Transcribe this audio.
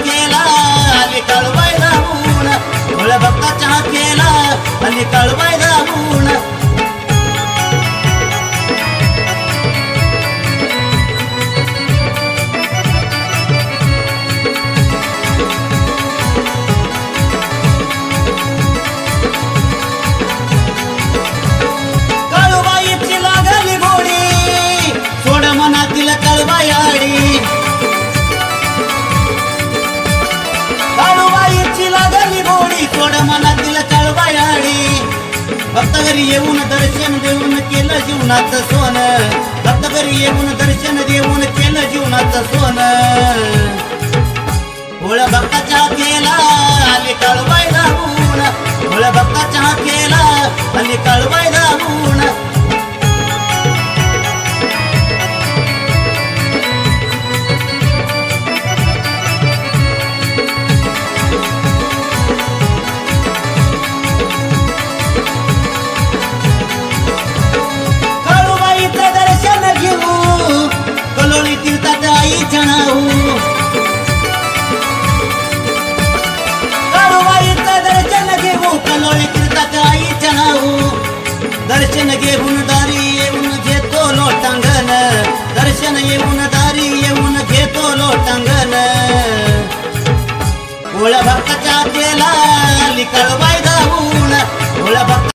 केला आली कळवाय धावून भोळ्या भक्ताच्या केला आली कळवाय धावून कळवाईची लागली गोडी सोड मनातील कळवायाडी कळवाईची लागली गोडी सोड मनातील कळवायाडी भक्त घरी येऊन दर्शन देऊन केलं जीवनाचं सोनं भक्त घरी येऊन दर्शन देऊन केलं जीवनाचं सोनं भोळ्या भक्ताच्या केला आली कळवाय धावून भोळ्या भक्ताच्या केला आली कळवाय धावून कळवाईचं दर्शन घेऊ कलोळी तीर्थात आईच्या नाऊ कलोळी तीर्थात आईच्या नाऊ दर्शन घेऊन दारी येऊन घेतो लोटांगण दर्शन येऊन दारी येऊन घेतो लोटांगण भोळ्या भक्ताच्या केला